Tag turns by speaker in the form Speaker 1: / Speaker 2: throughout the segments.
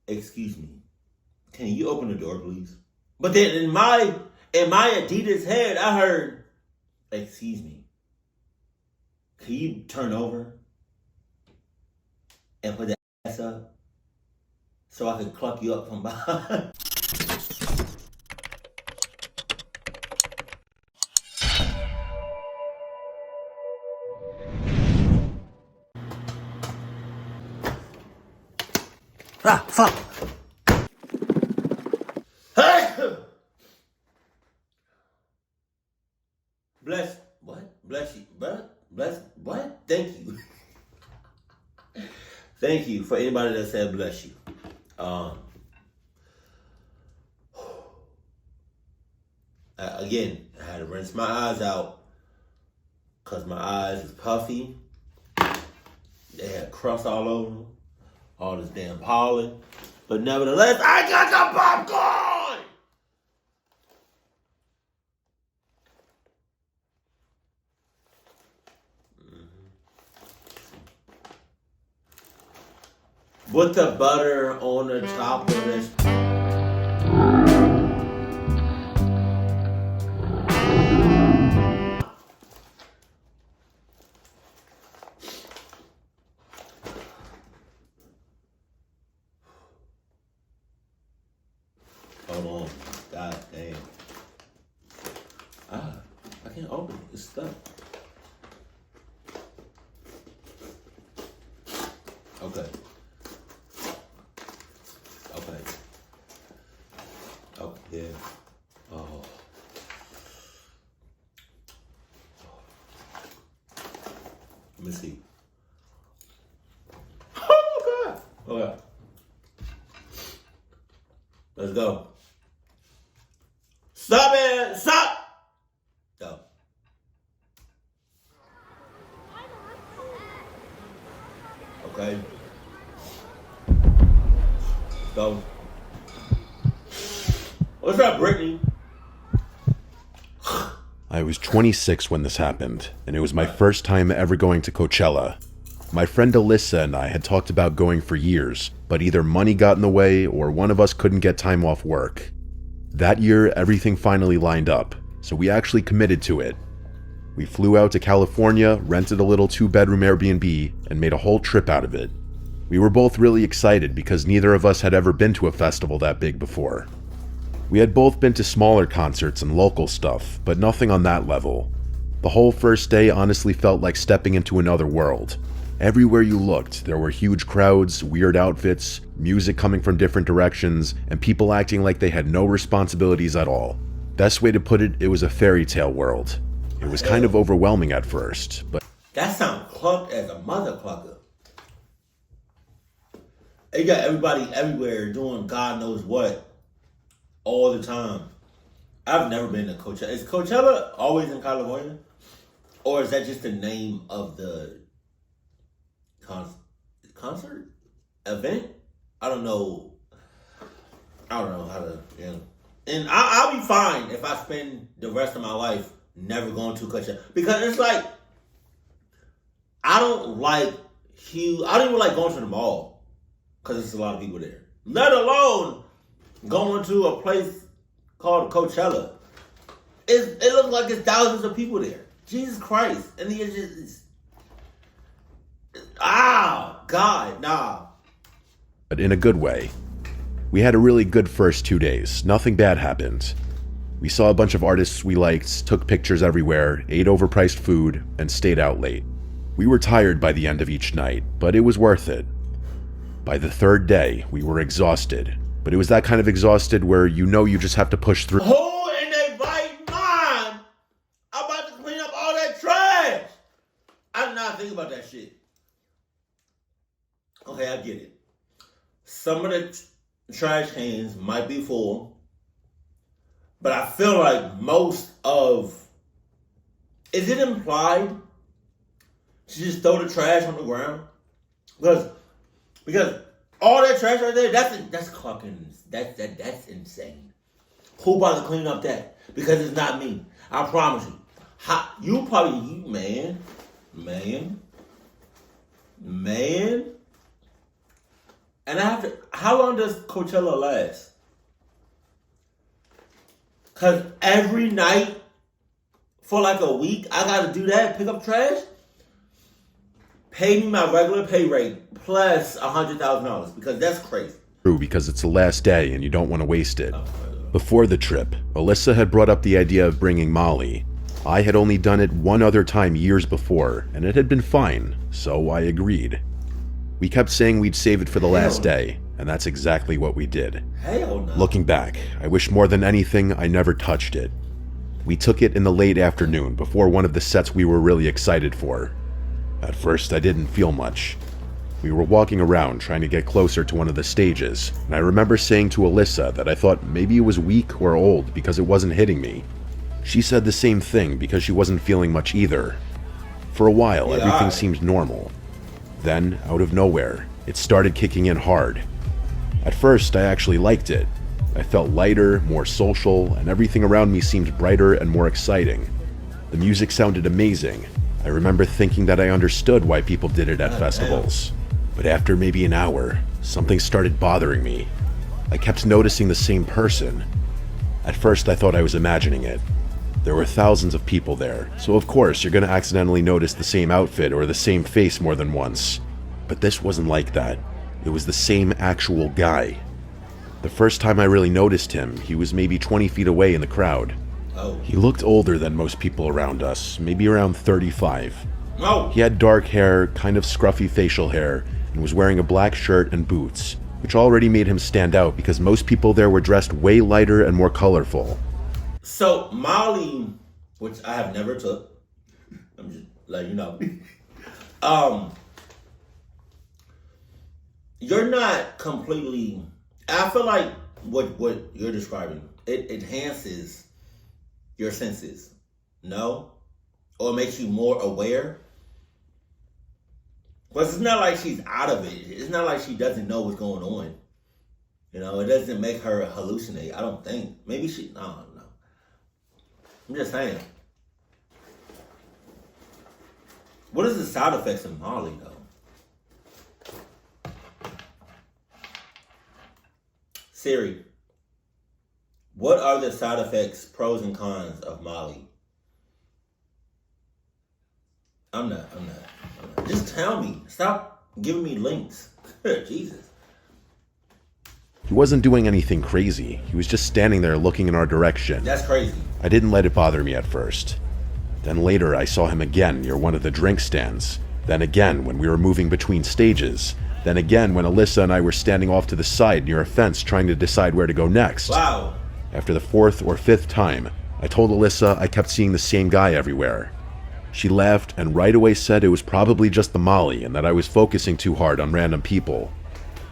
Speaker 1: excuse me, can you open the door, please? But then in my Adidas head, I heard, excuse me, can you turn over and put that ass up so I can cluck you up from behind? Ah, fuck! Hey! Bless, what? Bless you, bless, what? Thank you. Thank you for anybody that said bless you. Again, I had to rinse my eyes out because my eyes is puffy. They had crust all over them. All this damn pollen. But nevertheless, I got the popcorn! With the butter on the top of this. Hold on. God damn. I can't open it. It's stuck. Okay. Oh, yeah. Oh. Let me see. Oh, God. Okay. Let's go. Stop it! Stop! Go. Okay. Go. What's up, Brittany?
Speaker 2: I was 26 when this happened, and it was my first time ever going to Coachella. My friend Alyssa and I had talked about going for years, but either money got in the way or one of us couldn't get time off work. That year, everything finally lined up, so we actually committed to it. We flew out to California, rented a little 2-bedroom Airbnb, and made a whole trip out of it. We were both really excited because neither of us had ever been to a festival that big before. We had both been to smaller concerts and local stuff, but nothing on that level. The whole first day honestly felt like stepping into another world. Everywhere you looked, there were huge crowds, weird outfits, music coming from different directions, and people acting like they had no responsibilities at all. Best way to put it, it was a fairy tale world. It was kind of overwhelming at first, but...
Speaker 1: That sounds clucked as a mother clucker. You got everybody everywhere doing God knows what all the time. I've never been to Coachella. Is Coachella always in California? Or is that just the name of the concert? Event? I don't know how to, And I'll be fine if I spend the rest of my life never going to Coachella. Because it's like, I don't even like going to the mall. Because there's a lot of people there. Let alone going to a place called Coachella. It looks like there's thousands of people there. Jesus Christ. And it's just... God, nah.
Speaker 2: But in a good way. We had a really good first 2 days. Nothing bad happened. We saw a bunch of artists we liked, took pictures everywhere, ate overpriced food, and stayed out late. We were tired by the end of each night, but it was worth it. By the third day, we were exhausted. But it was that kind of exhausted where you just have to push through.
Speaker 1: Who in their right mind about to clean up all that trash? I did not think about that shit. Okay, I get it. Some of the trash cans might be full, but I feel like most of... Is it implied to just throw the trash on the ground? Because all that trash right there, that's clucking. That's insane. Who about to clean up that? Because it's not me. I promise you. Man. And I have to. How long does Coachella last? Cause every night for like a week, I gotta do that. Pick up trash. Pay me my regular pay rate plus $100,000 because that's crazy.
Speaker 2: True, because it's the last day and you don't want to waste it. Before the trip, Alyssa had brought up the idea of bringing Molly. I had only done it one other time years before, and it had been fine, so I agreed. We kept saying we'd save it for the last day, and that's exactly what we did.
Speaker 1: Hell no.
Speaker 2: Looking back, I wish more than anything I never touched it. We took it in the late afternoon before one of the sets we were really excited for. At first, I didn't feel much. We were walking around trying to get closer to one of the stages, and I remember saying to Alyssa that I thought maybe it was weak or old because it wasn't hitting me. She said the same thing because she wasn't feeling much either. For a while, everything seemed normal. Then, out of nowhere, it started kicking in hard. At first, I actually liked it. I felt lighter, more social, and everything around me seemed brighter and more exciting. The music sounded amazing. I remember thinking that I understood why people did it at festivals. But after maybe an hour, something started bothering me. I kept noticing the same person. At first, I thought I was imagining it. There were thousands of people there, so of course you're gonna accidentally notice the same outfit or the same face more than once. But this wasn't like that. It was the same actual guy. The first time I really noticed him, he was maybe 20 feet away in the crowd. He looked older than most people around us, maybe around 35. He had dark hair, kind of scruffy facial hair, and was wearing a black shirt and boots, which already made him stand out because most people there were dressed way lighter and more colorful.
Speaker 1: So Molly, which I have never took, I'm just letting you know. You're not completely. I feel like what you're describing, it enhances your senses, no, or makes you more aware. But it's not like she's out of it. It's not like she doesn't know what's going on. You know, it doesn't make her hallucinate. I don't think. Maybe she. No. I'm just saying. What is the side effects of Molly, though? Siri, what are the side effects, pros and cons of Molly? I'm not. Just tell me. Stop giving me links. Jesus.
Speaker 2: He wasn't doing anything crazy. He was just standing there looking in our direction.
Speaker 1: That's crazy.
Speaker 2: I didn't let it bother me at first. Then later I saw him again near one of the drink stands. Then again when we were moving between stages. Then again when Alyssa and I were standing off to the side near a fence trying to decide where to go next.
Speaker 1: Wow.
Speaker 2: After the fourth or fifth time, I told Alyssa I kept seeing the same guy everywhere. She laughed and right away said it was probably just the Molly and that I was focusing too hard on random people.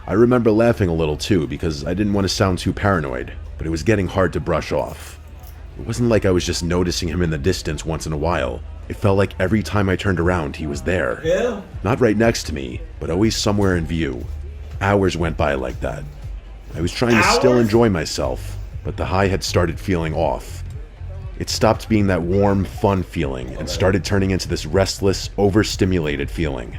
Speaker 2: I remember laughing a little too because I didn't want to sound too paranoid, but it was getting hard to brush off. It wasn't like I was just noticing him in the distance once in a while. It felt like every time I turned around he was there.
Speaker 1: Yeah.
Speaker 2: Not right next to me, but always somewhere in view. Hours went by like that. I was trying to still enjoy myself, but the high had started feeling off. It stopped being that warm, fun feeling and started turning into this restless, overstimulated feeling.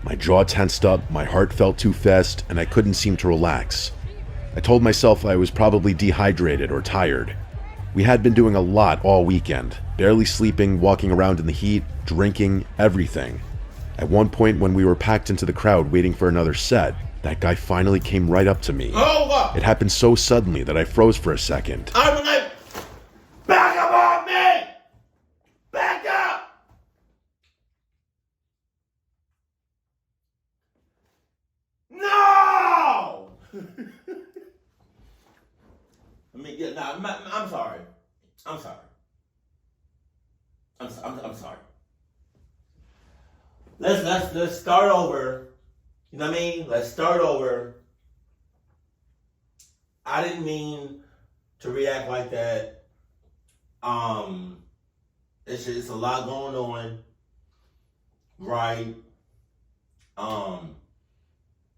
Speaker 2: My jaw tensed up, my heart felt too fast, and I couldn't seem to relax. I told myself I was probably dehydrated or tired. We had been doing a lot all weekend, barely sleeping, walking around in the heat, drinking, everything. At one point when we were packed into the crowd waiting for another set, that guy finally came right up to me. It happened so suddenly that I froze for a second.
Speaker 1: I'm like, back up on me! Back up! No! I'm sorry. I'm sorry. Let's start over. You know what I mean? Let's start over. I didn't mean to react like that. It's a lot going on, right?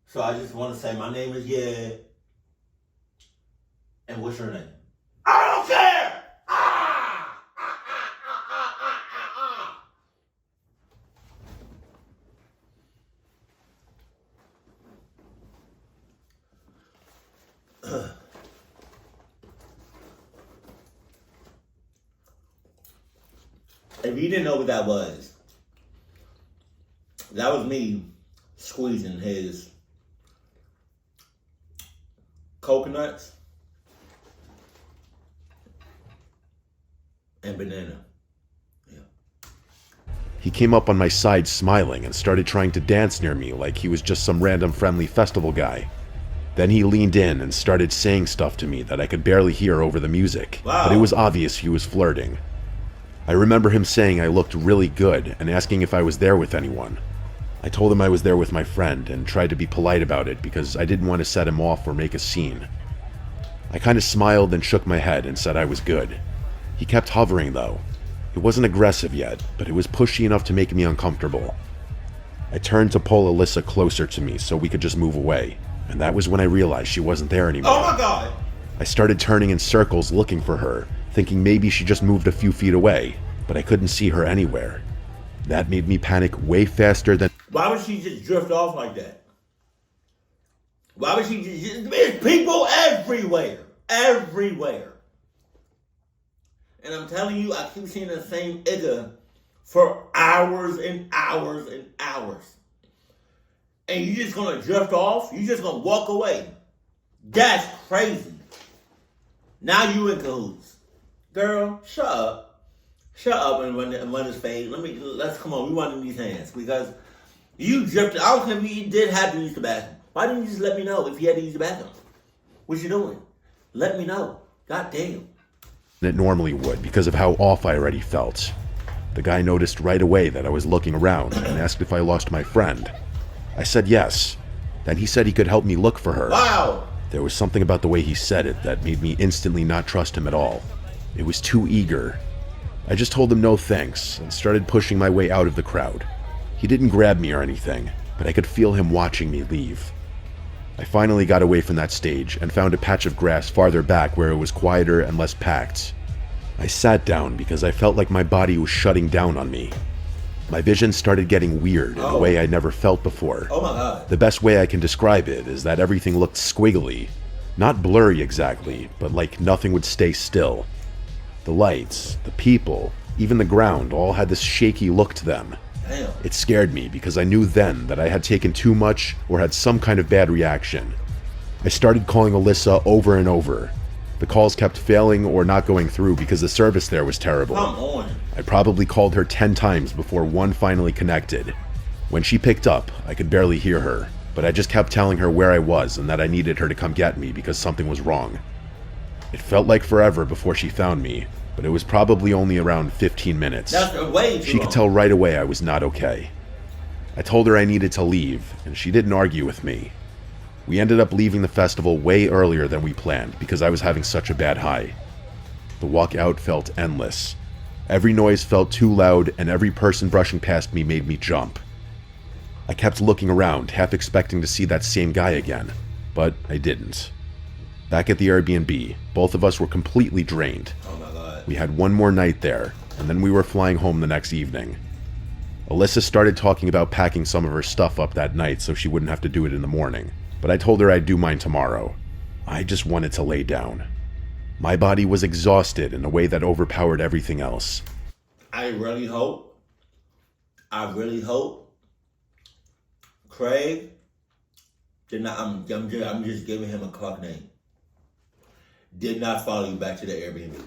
Speaker 1: So I just want to say my name is Yed. And what's your name? I don't care! If you didn't know what that was me squeezing his coconuts and banana. Yeah.
Speaker 2: He came up on my side smiling and started trying to dance near me like he was just some random friendly festival guy. Then he leaned in and started saying stuff to me that I could barely hear over the music, but it was obvious he was flirting. I remember him saying I looked really good and asking if I was there with anyone. I told him I was there with my friend and tried to be polite about it because I didn't want to set him off or make a scene. I kind of smiled and shook my head and said I was good. He kept hovering though. It wasn't aggressive yet, but it was pushy enough to make me uncomfortable. I turned to pull Alyssa closer to me so we could just move away, and that was when I realized she wasn't there anymore.
Speaker 1: Oh my God!
Speaker 2: I started turning in circles looking for her, thinking maybe she just moved a few feet away, but I couldn't see her anywhere. That made me panic way faster than...
Speaker 1: Why would she just drift off like that? Why would she just... There's people everywhere. Everywhere. And I'm telling you, I keep seeing the same nigga for hours and hours and hours. And you just gonna drift off? You just gonna walk away? That's crazy. Now you in cahoots. Girl, shut up. Shut up and run this fade. Let's come on, we want in these hands. Because you drifted. I don't care if you did have to use the bathroom. Why didn't you just let me know if you had to use the bathroom? What you doing? Let me know. God damn.
Speaker 2: It normally would because of how off I already felt. The guy noticed right away that I was looking around and asked if I lost my friend. I said yes. Then he said he could help me look for her.
Speaker 1: Wow!
Speaker 2: There was something about the way he said it that made me instantly not trust him at all. It was too eager. I just told him no thanks and started pushing my way out of the crowd. He didn't grab me or anything, but I could feel him watching me leave. I finally got away from that stage and found a patch of grass farther back where it was quieter and less packed. I sat down because I felt like my body was shutting down on me. My vision started getting weird in a way I'd never felt before.
Speaker 1: Oh my God.
Speaker 2: The best way I can describe it is that everything looked squiggly. Not blurry exactly, but like nothing would stay still. The lights, the people, even the ground all had this shaky look to them.
Speaker 1: Damn.
Speaker 2: It scared me because I knew then that I had taken too much or had some kind of bad reaction. I started calling Alyssa over and over. The calls kept failing or not going through because the service there was terrible.
Speaker 1: Come on.
Speaker 2: I probably called her 10 times before one finally connected. When she picked up, I could barely hear her, but I just kept telling her where I was and that I needed her to come get me because something was wrong. It felt like forever before she found me, but it was probably only around 15 minutes.
Speaker 1: That's way too
Speaker 2: She
Speaker 1: long.
Speaker 2: could tell right away I was not okay. I told her I needed to leave, and she didn't argue with me. We ended up leaving the festival way earlier than we planned because I was having such a bad high. The walk out felt endless. Every noise felt too loud, and every person brushing past me made me jump. I kept looking around, half expecting to see that same guy again, but I didn't. Back at the Airbnb, both of us were completely drained.
Speaker 1: Oh my God.
Speaker 2: We had one more night there, and then we were flying home the next evening. Alyssa started talking about packing some of her stuff up that night so she wouldn't have to do it in the morning, but I told her I'd do mine tomorrow. I just wanted to lay down. My body was exhausted in a way that overpowered everything else.
Speaker 1: I really hope Craig did not, I'm just giving him a clock name, did not follow you back to the Airbnb.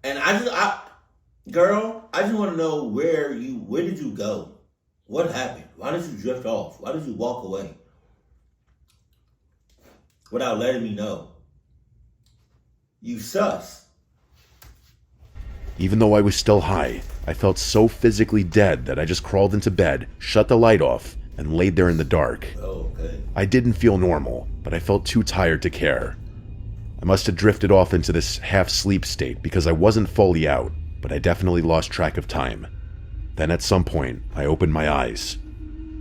Speaker 1: And I just want to know where did you go? What happened? Why did you drift off? Why did you walk away? Without letting me know. You sus.
Speaker 2: Even though I was still high, I felt so physically dead that I just crawled into bed, shut the light off, and laid there in the dark.
Speaker 1: Oh, okay.
Speaker 2: I didn't feel normal, but I felt too tired to care. I must have drifted off into this half-sleep state because I wasn't fully out, but I definitely lost track of time. Then at some point, I opened my eyes.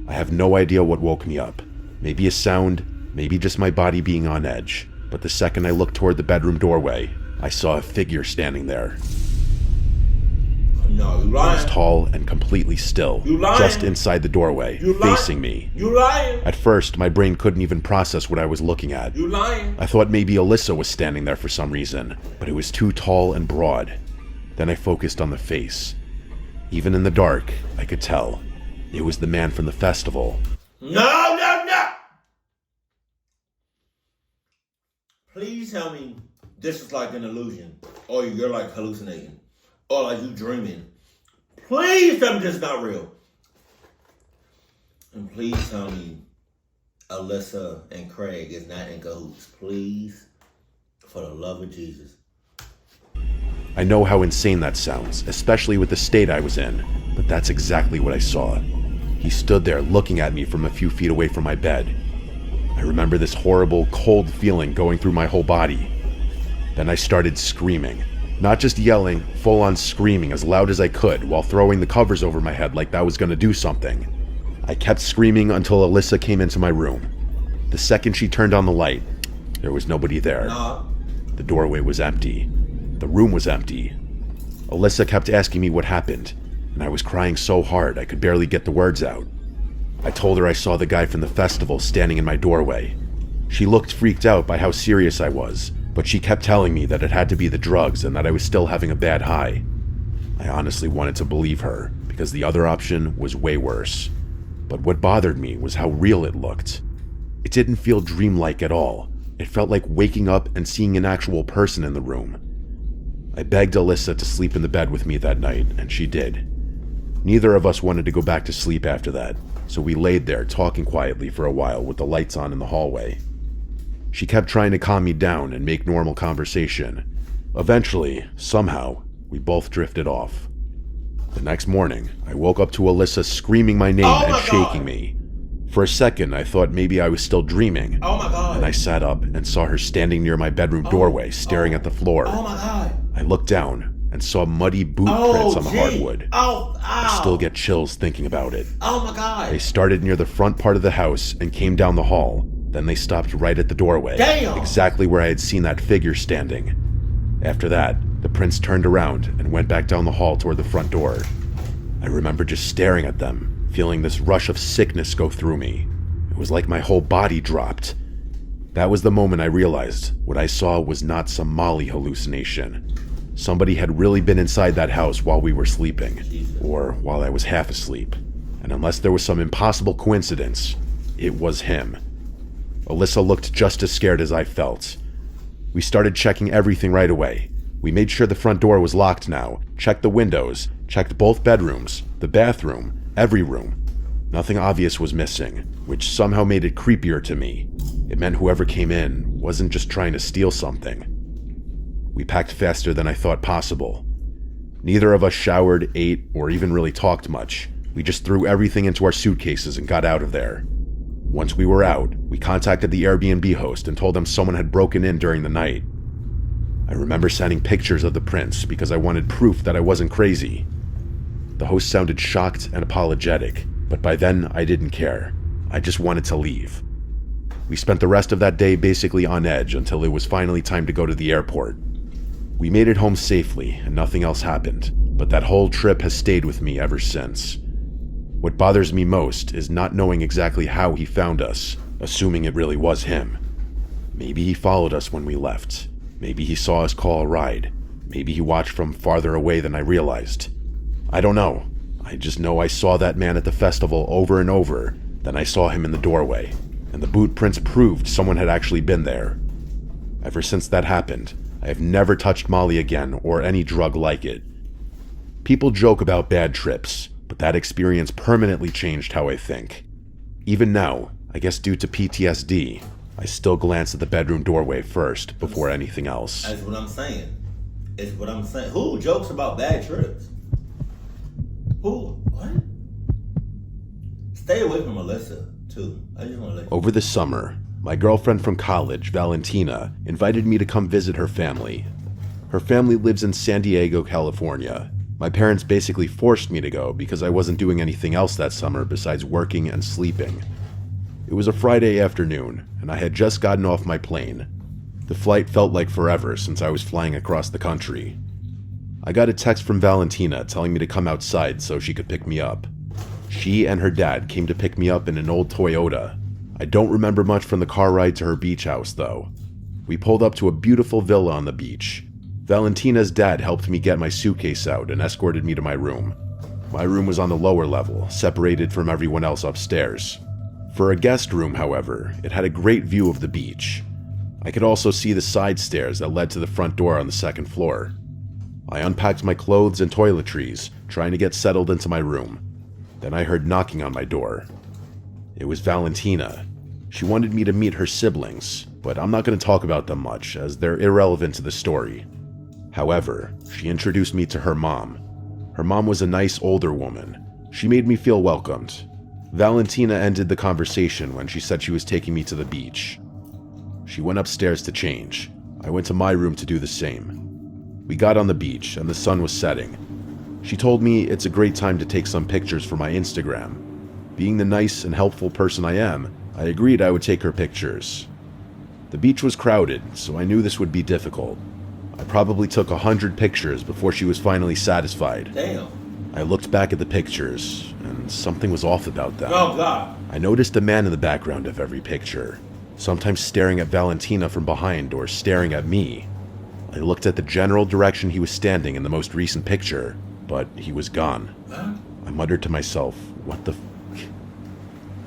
Speaker 2: I have no idea what woke me up. Maybe a sound, maybe just my body being on edge. But the second I looked toward the bedroom doorway, I saw a figure standing there.
Speaker 1: No, you
Speaker 2: He
Speaker 1: lying.
Speaker 2: was tall and completely still,
Speaker 1: You lying.
Speaker 2: just inside the doorway,
Speaker 1: You lying.
Speaker 2: facing me.
Speaker 1: You lying.
Speaker 2: At first, my brain couldn't even process what I was looking at.
Speaker 1: You lying.
Speaker 2: I thought maybe Alyssa was standing there for some reason, but it was too tall and broad. Then I focused on the face. Even in the dark, I could tell. It was the man from the festival.
Speaker 1: No, no, no. Please tell me this is like an illusion, or you're like hallucinating, or like you dreaming. Please tell me this is not real. And please tell me Alyssa and Craig is not in cahoots. Please, for the love of Jesus.
Speaker 2: I know how insane that sounds, especially with the state I was in, but that's exactly what I saw. He stood there looking at me from a few feet away from my bed. I remember this horrible, cold feeling going through my whole body. Then I started screaming. Not just yelling, full-on screaming as loud as I could while throwing the covers over my head like that was going to do something. I kept screaming until Alyssa came into my room. The second she turned on the light, there was nobody there. The doorway was empty. The room was empty. Alyssa kept asking me what happened, and I was crying so hard I could barely get the words out. I told her I saw the guy from the festival standing in my doorway. She looked freaked out by how serious I was, but she kept telling me that it had to be the drugs and that I was still having a bad high. I honestly wanted to believe her, because the other option was way worse. But what bothered me was how real it looked. It didn't feel dreamlike at all. It felt like waking up and seeing an actual person in the room. I begged Alyssa to sleep in the bed with me that night, and she did. Neither of us wanted to go back to sleep after that, so we laid there talking quietly for a while with the lights on in the hallway. She kept trying to calm me down and make normal conversation. Eventually, somehow, we both drifted off. The next morning, I woke up to Alyssa screaming my name and shaking me. For a second, I thought maybe I was still dreaming.
Speaker 1: Oh my God.
Speaker 2: And I sat up and saw her standing near my bedroom doorway, staring at the floor.
Speaker 1: Oh my God.
Speaker 2: I looked down and saw muddy boot prints on the hardwood.
Speaker 1: Ow.
Speaker 2: I still get chills thinking about it.
Speaker 1: Oh my God.
Speaker 2: They started near the front part of the house and came down the hall. Then they stopped right at the doorway.
Speaker 1: Damn.
Speaker 2: Exactly where I had seen that figure standing. After that, the prints turned around and went back down the hall toward the front door. I remember just staring at them, feeling this rush of sickness go through me. It was like my whole body dropped. That was the moment I realized what I saw was not some Molly hallucination. Somebody had really been inside that house while we were sleeping, or while I was half asleep. And unless there was some impossible coincidence, it was him. Alyssa looked just as scared as I felt. We started checking everything right away. We made sure the front door was locked now, checked the windows, checked both bedrooms, the bathroom, every room. Nothing obvious was missing, which somehow made it creepier to me. It meant whoever came in wasn't just trying to steal something. We packed faster than I thought possible. Neither of us showered, ate, or even really talked much. We just threw everything into our suitcases and got out of there. Once we were out, we contacted the Airbnb host and told them someone had broken in during the night. I remember sending pictures of the prints because I wanted proof that I wasn't crazy. The host sounded shocked and apologetic, but by then I didn't care. I just wanted to leave. We spent the rest of that day basically on edge until it was finally time to go to the airport. We made it home safely and nothing else happened, but that whole trip has stayed with me ever since. What bothers me most is not knowing exactly how he found us, assuming it really was him. Maybe he followed us when we left. Maybe he saw us call a ride. Maybe he watched from farther away than I realized. I don't know. I just know I saw that man at the festival over and over, then I saw him in the doorway, and the boot prints proved someone had actually been there. Ever since that happened, I have never touched Molly again or any drug like it. People joke about bad trips, but that experience permanently changed how I think. Even now, I guess due to PTSD, I still glance at the bedroom doorway first before anything else.
Speaker 1: That's what I'm saying. It's what I'm saying. Who jokes about bad trips? Who? What? Stay away from Alyssa, too. I just want to let you know.
Speaker 2: Over the summer, my girlfriend from college, Valentina, invited me to come visit her family. Her family lives in San Diego, California. My parents basically forced me to go because I wasn't doing anything else that summer besides working and sleeping. It was a Friday afternoon, and I had just gotten off my plane. The flight felt like forever since I was flying across the country. I got a text from Valentina telling me to come outside so she could pick me up. She and her dad came to pick me up in an old Toyota. I don't remember much from the car ride to her beach house, though. We pulled up to a beautiful villa on the beach. Valentina's dad helped me get my suitcase out and escorted me to my room. My room was on the lower level, separated from everyone else upstairs. For a guest room, however, it had a great view of the beach. I could also see the side stairs that led to the front door on the second floor. I unpacked my clothes and toiletries, trying to get settled into my room. Then I heard knocking on my door. It was Valentina. She wanted me to meet her siblings, but I'm not going to talk about them much, as they're irrelevant to the story. However, she introduced me to her mom. Her mom was a nice older woman. She made me feel welcomed. Valentina ended the conversation when she said she was taking me to the beach. She went upstairs to change. I went to my room to do the same. We got on the beach and the sun was setting. She told me it's a great time to take some pictures for my Instagram. Being the nice and helpful person I am, I agreed I would take her pictures. The beach was crowded, so I knew this would be difficult. I probably took 100 pictures before she was finally satisfied.
Speaker 1: Damn.
Speaker 2: I looked back at the pictures, and something was off about them.
Speaker 1: Oh, God.
Speaker 2: I noticed a man in the background of every picture, sometimes staring at Valentina from behind or staring at me. I looked at the general direction he was standing in the most recent picture, but he was gone.
Speaker 1: Huh?
Speaker 2: I muttered to myself, what the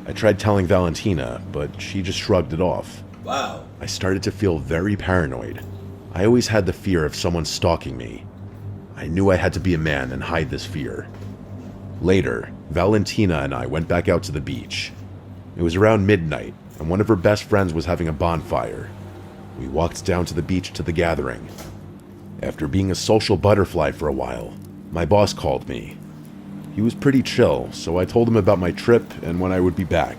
Speaker 2: I tried telling Valentina, but she just shrugged it off.
Speaker 1: Wow.
Speaker 2: I started to feel very paranoid. I always had the fear of someone stalking me. I knew I had to be a man and hide this fear. Later, Valentina and I went back out to the beach. It was around midnight, and one of her best friends was having a bonfire. We walked down to the beach to the gathering. After being a social butterfly for a while, my boss called me. He was pretty chill, so I told him about my trip and when I would be back.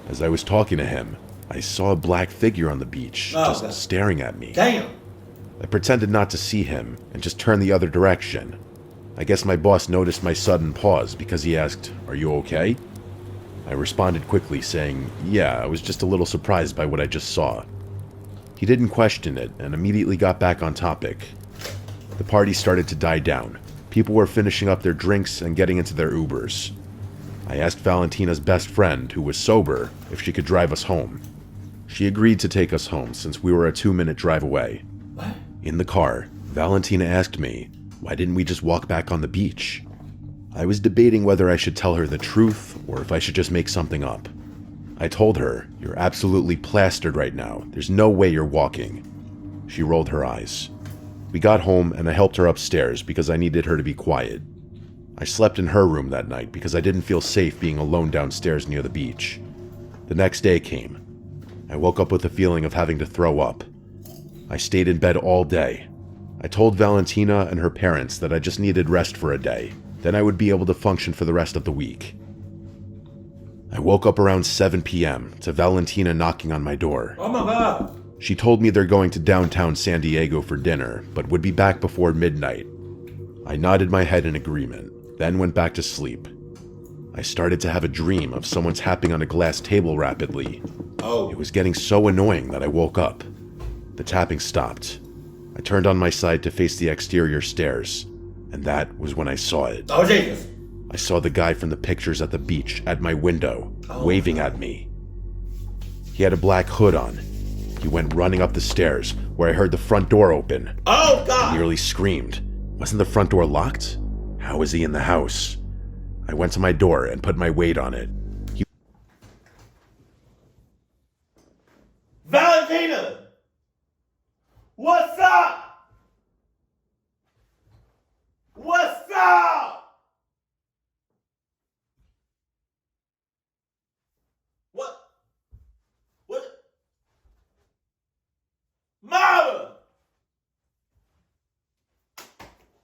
Speaker 2: As I was talking to him, I saw a black figure on the beach, just staring at me.
Speaker 1: Damn.
Speaker 2: I pretended not to see him and just turned the other direction. I guess my boss noticed my sudden pause because he asked, "Are you okay?" I responded quickly saying, "Yeah, I was just a little surprised by what I just saw." He didn't question it and immediately got back on topic. The party started to die down. People were finishing up their drinks and getting into their Ubers. I asked Valentina's best friend, who was sober, if she could drive us home. She agreed to take us home since we were a 2-minute drive away.
Speaker 1: What?
Speaker 2: In the car, Valentina asked me, why didn't we just walk back on the beach? I was debating whether I should tell her the truth or if I should just make something up. I told her, "You're absolutely plastered right now. There's no way you're walking." She rolled her eyes. We got home and I helped her upstairs because I needed her to be quiet. I slept in her room that night because I didn't feel safe being alone downstairs near the beach. The next day came. I woke up with a feeling of having to throw up. I stayed in bed all day. I told Valentina and her parents that I just needed rest for a day. Then I would be able to function for the rest of the week. I woke up around 7 p.m. to Valentina knocking on my door.
Speaker 1: Oh my God.
Speaker 2: She told me they're going to downtown San Diego for dinner, but would be back before midnight. I nodded my head in agreement, then went back to sleep. I started to have a dream of someone tapping on a glass table rapidly.
Speaker 1: Oh.
Speaker 2: It was getting so annoying that I woke up. The tapping stopped. I turned on my side to face the exterior stairs, and that was when I saw it.
Speaker 1: Oh, Jesus.
Speaker 2: I saw the guy from the pictures at the beach at my window, waving at me. He had a black hood on. He went running up the stairs, where I heard the front door open.
Speaker 1: Oh, God!
Speaker 2: I nearly screamed. Wasn't the front door locked? How was he in the house? I went to my door and put my weight on it.
Speaker 1: Valentina! What's up? What's up? What? Mama!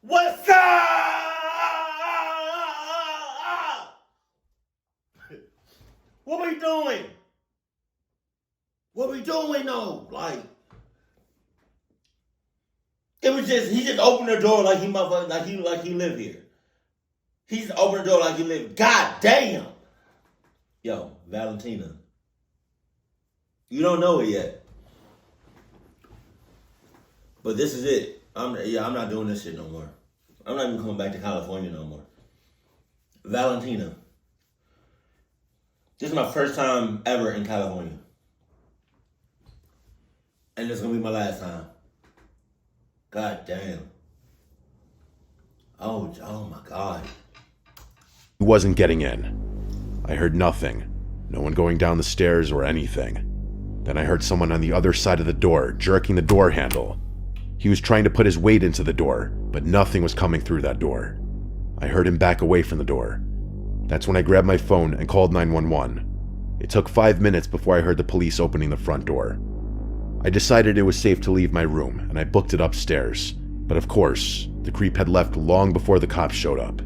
Speaker 1: What's up? What we doing? What we doing though? Like, it was just, he just opened the door like he motherfucker, like he live here. He just opened the door like he live. God damn. Yo, Valentina. You don't know it yet. But this is it. I'm not doing this shit no more. I'm not even coming back to California no more. Valentina. This is my first time ever in California. And this is gonna be my last time. God damn. Oh my God.
Speaker 2: He wasn't getting in. I heard nothing. No one going down the stairs or anything. Then I heard someone on the other side of the door jerking the door handle. He was trying to put his weight into the door, but nothing was coming through that door. I heard him back away from the door. That's when I grabbed my phone and called 911. It took 5 minutes before I heard the police opening the front door. I decided it was safe to leave my room, and I booked it upstairs. But of course, the creep had left long before the cops showed up.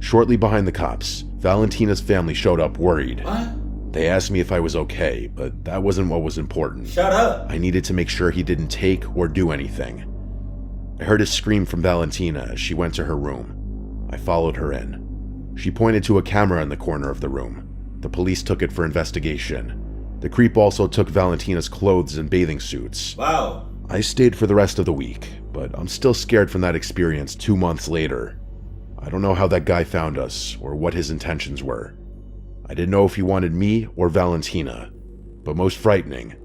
Speaker 2: Shortly behind the cops, Valentina's family showed up worried.
Speaker 1: What?
Speaker 2: They asked me if I was okay, but that wasn't what was important.
Speaker 1: Shut up.
Speaker 2: I needed to make sure he didn't take or do anything. I heard a scream from Valentina as she went to her room. I followed her in. She pointed to a camera in the corner of the room. The police took it for investigation. The creep also took Valentina's clothes and bathing suits.
Speaker 1: Wow.
Speaker 2: I stayed for the rest of the week, but I'm still scared from that experience 2 months later. I don't know how that guy found us or what his intentions were. I didn't know if he wanted me or Valentina. But most frightening,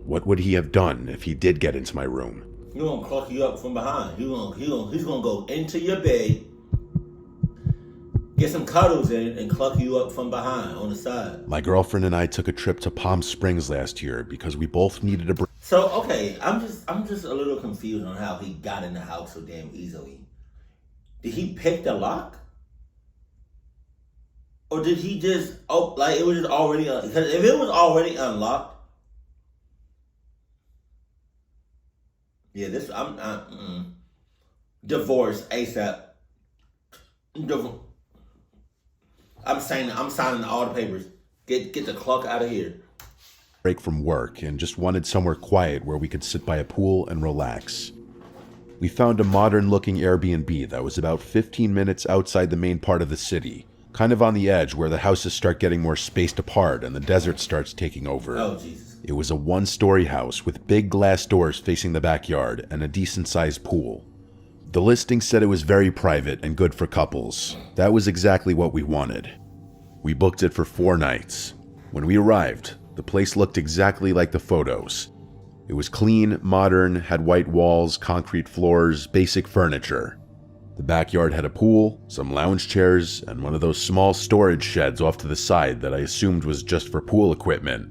Speaker 2: what would he have done if he did get into my room?
Speaker 1: He's gonna cluck you up from behind. He's gonna go into your bed, get some cuddles in, and cluck you up from behind on the side.
Speaker 2: My girlfriend and I took a trip to Palm Springs last year because we both needed a break.
Speaker 1: So okay, I'm just a little confused on how he got in the house so damn easily. Did he pick the lock? Or did he just, it was just already, because if it was already unlocked, yeah, divorce ASAP. I'm signing all the papers. Get the cluck out of here.
Speaker 2: Break from work and just wanted somewhere quiet where we could sit by a pool and relax. We found a modern-looking Airbnb that was about 15 minutes outside the main part of the city, kind of on the edge where the houses start getting more spaced apart and the desert starts taking over.
Speaker 1: Oh, Jesus.
Speaker 2: It was a one-story house with big glass doors facing the backyard and a decent-sized pool. The listing said it was very private and good for couples. That was exactly what we wanted. We booked it for 4 nights. When we arrived, the place looked exactly like the photos. It was clean, modern, had white walls, concrete floors, basic furniture. The backyard had a pool, some lounge chairs, and one of those small storage sheds off to the side that I assumed was just for pool equipment.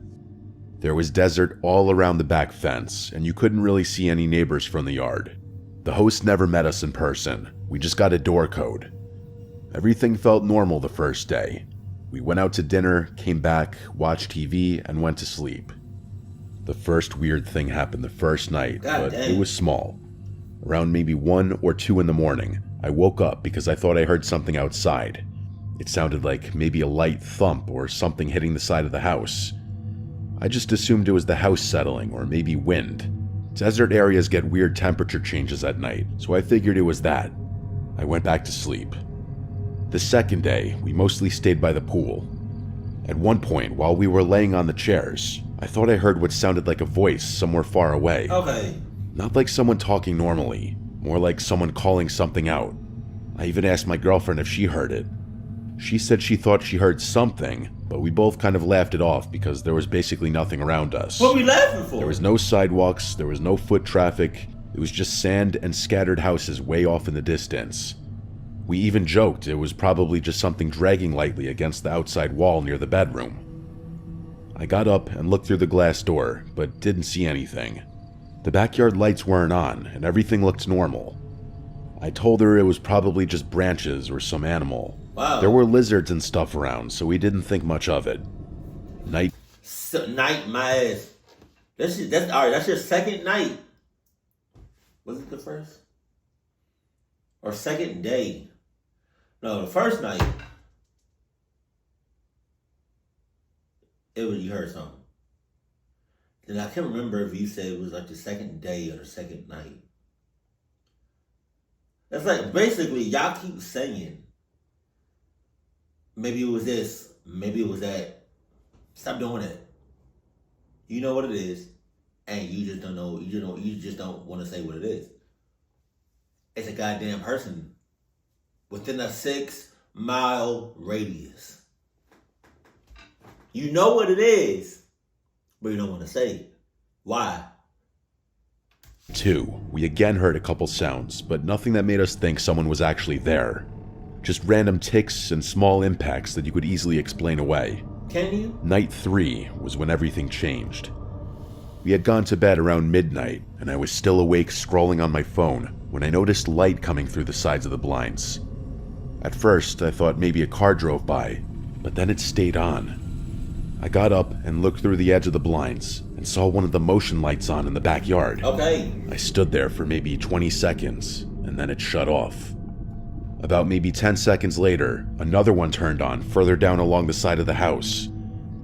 Speaker 2: There was desert all around the back fence, and you couldn't really see any neighbors from the yard. The host never met us in person. We just got a door code. Everything felt normal the first day. We went out to dinner, came back, watched TV, and went to sleep. The first weird thing happened the first night, but it was small. Around maybe 1 or 2 in the morning, I woke up because I thought I heard something outside. It sounded like maybe a light thump or something hitting the side of the house. I just assumed it was the house settling or maybe wind. Desert areas get weird temperature changes at night, so I figured it was that. I went back to sleep. The second day, we mostly stayed by the pool. At one point, while we were laying on the chairs, I thought I heard what sounded like a voice somewhere far away.
Speaker 1: Okay.
Speaker 2: Not like someone talking normally, more like someone calling something out. I even asked my girlfriend if she heard it. She said she thought she heard something, but we both kind of laughed it off because there was basically nothing around us.
Speaker 1: What are we laughing for?
Speaker 2: There was no sidewalks, there was no foot traffic, it was just sand and scattered houses way off in the distance. We even joked it was probably just something dragging lightly against the outside wall near the bedroom. I got up and looked through the glass door, but didn't see anything. The backyard lights weren't on, and everything looked normal. I told her it was probably just branches or some animal.
Speaker 1: Wow.
Speaker 2: There were lizards and stuff around, so we didn't think much of it. Night,
Speaker 1: my ass. That's all right. That's your second night. Was it the first or second day? No, the first night. It was you heard something. Then I can't remember if you said it was like the second day or the second night. That's like basically y'all keep saying. Maybe it was this. Maybe it was that. Stop doing it. You know what it is, and you just don't know. You just don't want to say what it is. it's a goddamn person within a 6-mile radius. You know what it is, but you don't want to say it. Why?
Speaker 2: 2. We again heard a couple sounds, but nothing that made us think someone was actually there. Just random ticks and small impacts that you could easily explain away.
Speaker 1: Can you?
Speaker 2: Night 3 was when everything changed. We had gone to bed around midnight, and I was still awake scrolling on my phone when I noticed light coming through the sides of the blinds. At first, I thought maybe a car drove by, but then it stayed on. I got up and looked through the edge of the blinds and saw one of the motion lights on in the backyard.
Speaker 1: Okay.
Speaker 2: I stood there for maybe 20 seconds, and then it shut off. About maybe 10 seconds later, another one turned on further down along the side of the house.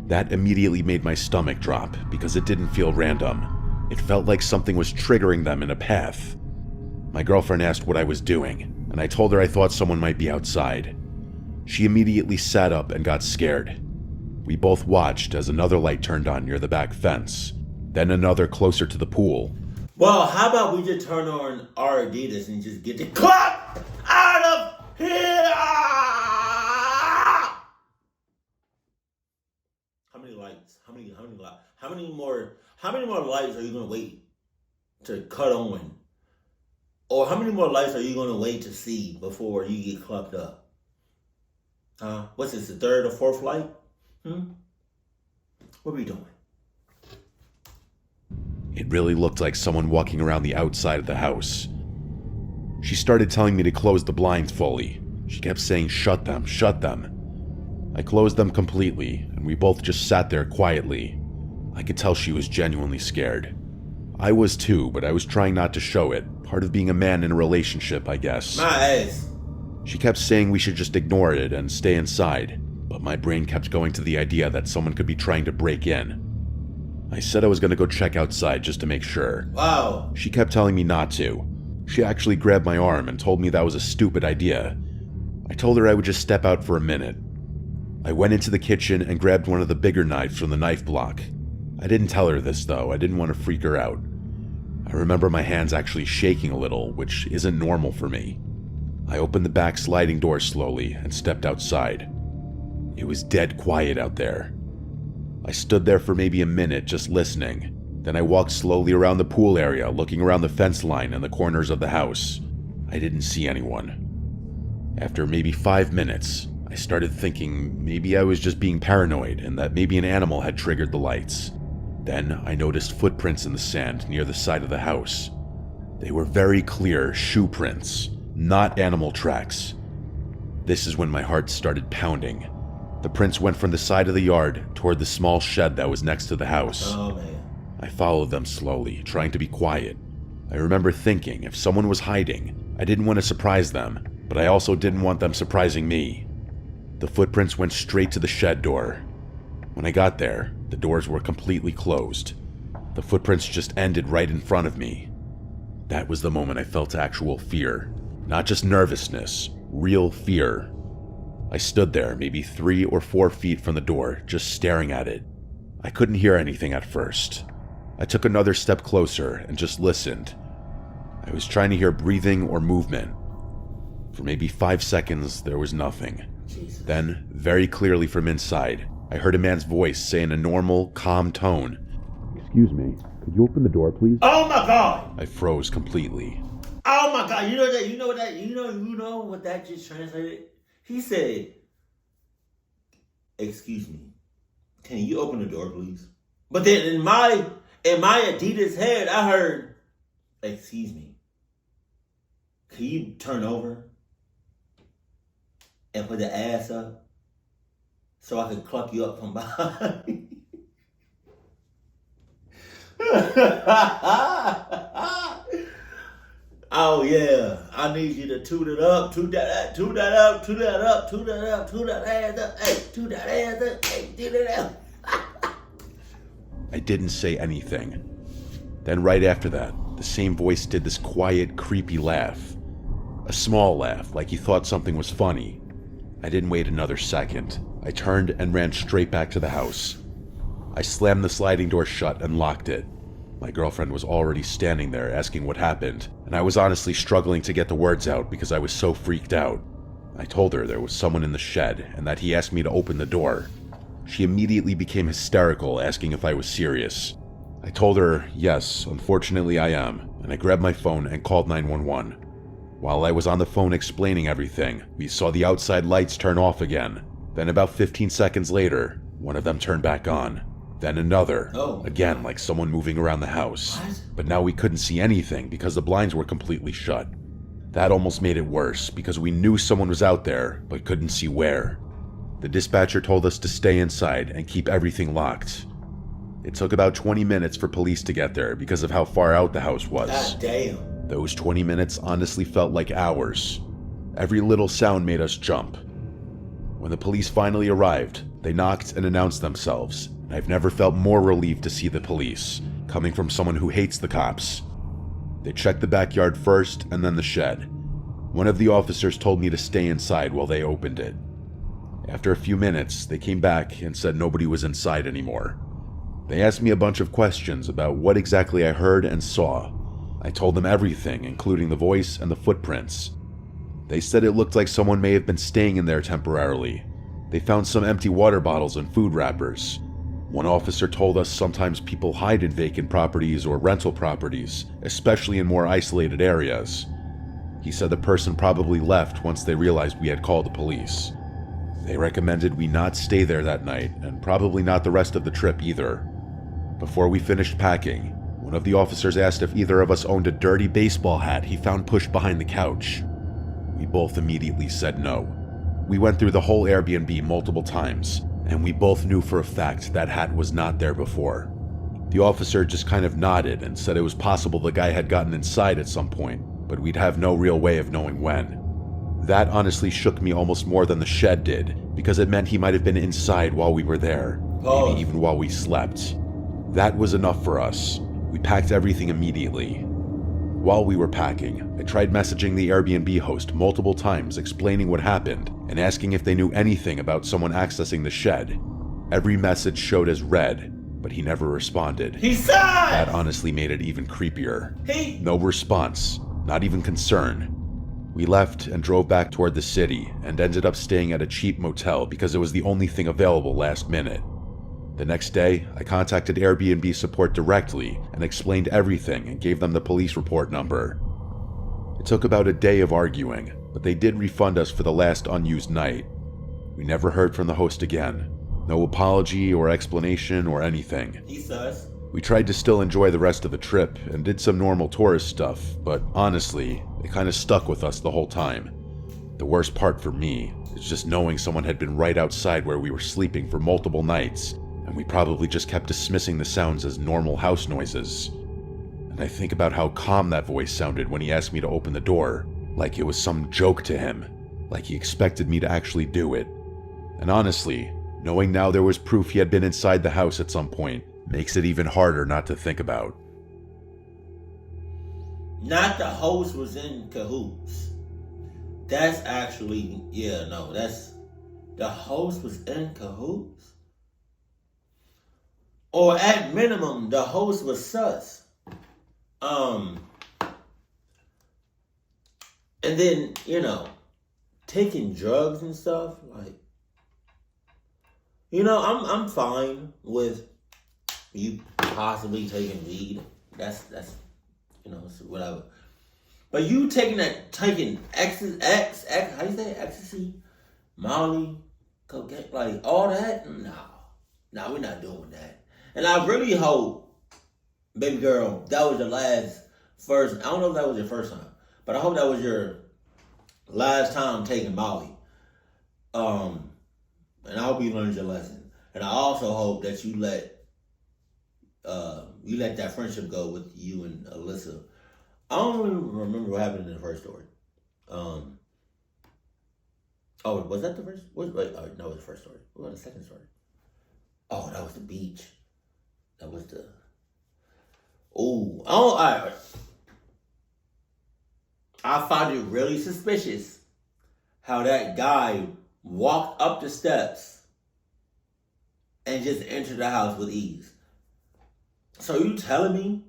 Speaker 2: That immediately made my stomach drop because it didn't feel random. It felt like something was triggering them in a path. My girlfriend asked what I was doing, and I told her I thought someone might be outside. She immediately sat up and got scared. We both watched as another light turned on near the back fence, then another closer to the pool.
Speaker 1: Well, how about we just turn on our Adidas and just get the clock out of here? How many lights? How many more lights are you gonna wait to cut on? Or how many more lights are you gonna wait to see before you get clucked up? What's this, the third or fourth light? What are we doing?
Speaker 2: It really looked like someone walking around the outside of the house. She started telling me to close the blinds fully. She kept saying, "Shut them, shut them." I closed them completely, and we both just sat there quietly. I could tell she was genuinely scared. I was too, but I was trying not to show it. Part of being a man in a relationship, I guess.
Speaker 1: My ass.
Speaker 2: She kept saying we should just ignore it and stay inside, but my brain kept going to the idea that someone could be trying to break in. I said I was going to go check outside just to make sure.
Speaker 1: Wow.
Speaker 2: She kept telling me not to. She actually grabbed my arm and told me that was a stupid idea. I told her I would just step out for a minute. I went into the kitchen and grabbed one of the bigger knives from the knife block. I didn't tell her this though, I didn't want to freak her out. I remember my hands actually shaking a little, which isn't normal for me. I opened the back sliding door slowly and stepped outside. It was dead quiet out there. I stood there for maybe a minute just listening. Then I walked slowly around the pool area, looking around the fence line and the corners of the house. I didn't see anyone. After maybe 5 minutes, I started thinking maybe I was just being paranoid and that maybe an animal had triggered the lights. Then I noticed footprints in the sand near the side of the house. They were very clear shoe prints, not animal tracks. This is when my heart started pounding. The prints went from the side of the yard toward the small shed that was next to the house.
Speaker 1: Oh, man.
Speaker 2: I followed them slowly, trying to be quiet. I remember thinking if someone was hiding, I didn't want to surprise them, but I also didn't want them surprising me. The footprints went straight to the shed door. When I got there, the doors were completely closed. The footprints just ended right in front of me. That was the moment I felt actual fear. Not just nervousness, real fear. I stood there maybe 3 or 4 feet from the door, just staring at it. I couldn't hear anything at first. I took another step closer and just listened. I was trying to hear breathing or movement. For maybe 5 seconds, there was nothing.
Speaker 1: Jesus.
Speaker 2: Then, very clearly from inside, I heard a man's voice say in a normal, calm tone, "Excuse me, could you open the door, please?"
Speaker 1: Oh my God!
Speaker 2: I froze completely.
Speaker 1: Oh my God! You know what that just translated? He said, "Excuse me, can you open the door, please?" But then in my Adidas head, I heard, "Excuse me, can you turn over and put the ass up so I can cluck you up from behind?" Oh yeah, I need you to toot it up, toot that up, toot that up, toot that up, toot that up, toot that ass up, hey, toot that ass up, hey, toot it up.
Speaker 2: I didn't say anything. Then right after that, the same voice did this quiet, creepy laugh. A small laugh, like he thought something was funny. I didn't wait another second. I turned and ran straight back to the house. I slammed the sliding door shut and locked it. My girlfriend was already standing there asking what happened, and I was honestly struggling to get the words out because I was so freaked out. I told her there was someone in the shed and that he asked me to open the door. She immediately became hysterical, asking if I was serious. I told her, yes, unfortunately I am, and I grabbed my phone and called 911. While I was on the phone explaining everything, we saw the outside lights turn off again. Then about 15 seconds later, one of them turned back on. Then another, again like someone moving around the house. But now we couldn't see anything because the blinds were completely shut. That almost made it worse because we knew someone was out there, but couldn't see where. The dispatcher told us to stay inside and keep everything locked. It took about 20 minutes for police to get there because of how far out the house was.
Speaker 1: God damn.
Speaker 2: Those 20 minutes honestly felt like hours. Every little sound made us jump. When the police finally arrived, they knocked and announced themselves, and I've never felt more relieved to see the police, coming from someone who hates the cops. They checked the backyard first and then the shed. One of the officers told me to stay inside while they opened it. After a few minutes, they came back and said nobody was inside anymore. They asked me a bunch of questions about what exactly I heard and saw. I told them everything, including the voice and the footprints. They said it looked like someone may have been staying in there temporarily. They found some empty water bottles and food wrappers. One officer told us sometimes people hide in vacant properties or rental properties, especially in more isolated areas. He said the person probably left once they realized we had called the police. They recommended we not stay there that night, and probably not the rest of the trip either. Before we finished packing, one of the officers asked if either of us owned a dirty baseball hat he found pushed behind the couch. We both immediately said no. We went through the whole Airbnb multiple times, and we both knew for a fact that hat was not there before. The officer just kind of nodded and said it was possible the guy had gotten inside at some point, but we'd have no real way of knowing when. That honestly shook me almost more than the shed did, because it meant he might have been inside while we were there, maybe even while we slept. That was enough for us. We packed everything immediately. While we were packing, I tried messaging the Airbnb host multiple times explaining what happened and asking if they knew anything about someone accessing the shed. Every message showed as read, but he never responded.
Speaker 1: He said!
Speaker 2: That honestly made it even creepier. No response, not even concern. We left and drove back toward the city and ended up staying at a cheap motel because it was the only thing available last minute. The next day, I contacted Airbnb support directly and explained everything and gave them the police report number. It took about a day of arguing, but they did refund us for the last unused night. We never heard from the host again. No apology or explanation or anything.
Speaker 1: He says.
Speaker 2: We tried to still enjoy the rest of the trip and did some normal tourist stuff, but honestly, it kind of stuck with us the whole time. The worst part for me is just knowing someone had been right outside where we were sleeping for multiple nights, and we probably just kept dismissing the sounds as normal house noises. And I think about how calm that voice sounded when he asked me to open the door, like it was some joke to him, like he expected me to actually do it. And honestly, knowing now there was proof he had been inside the house at some point makes it even harder not to think about.
Speaker 1: Not the host was in cahoots. That's actually, that's... The host was in cahoots? Or at minimum, the host was sus. And then, taking drugs and stuff, like, I'm fine with you possibly taking weed. That's whatever. But you taking ecstasy, how you say it? Ecstasy, Molly, cocaine, like all that? No, we're not doing that. And I really hope, baby girl, that was your first. I don't know if that was your first time, but I hope that was your last time taking Molly. And I hope you learned your lesson. And I also hope that you let that friendship go with you and Alyssa. I don't really remember what happened in the first story. Was that the first? No, it was the first story. What was the second story? Oh, that was the beach. That was the... all right. I find it really suspicious how that guy walked up the steps and just entered the house with ease. So you telling me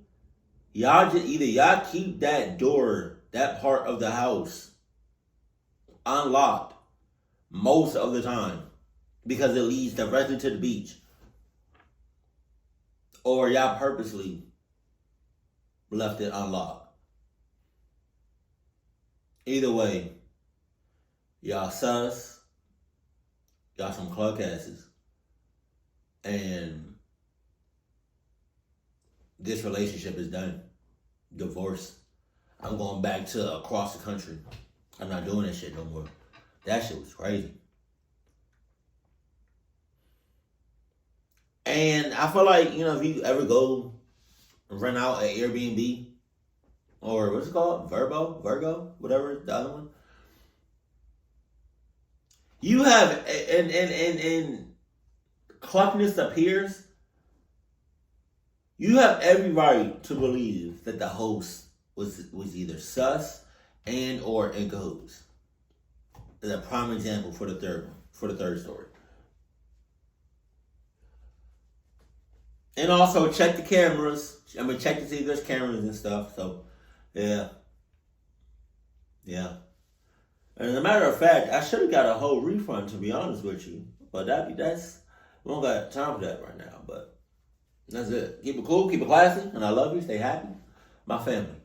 Speaker 1: y'all keep that door, that part of the house, unlocked most of the time because it leads directly to the beach, or y'all purposely left it unlocked. Either way, y'all sus, y'all some cluck asses, and this relationship is done. Divorce. I'm going back to across the country. I'm not doing that shit no more. That shit was crazy. And I feel like, if you ever go rent out an Airbnb, or what's it called? Virgo, whatever, the other one. You have, and cluckness appears, you have every right to believe that the host was either sus and or in cahoots. That's a prime example for the third story. And also check the cameras. Check to see if there's cameras and stuff. So, yeah. And as a matter of fact, I should have got a whole refund, to be honest with you. But we don't got time for that right now. But that's it. Keep it cool, keep it classy, and I love you. Stay happy. My family.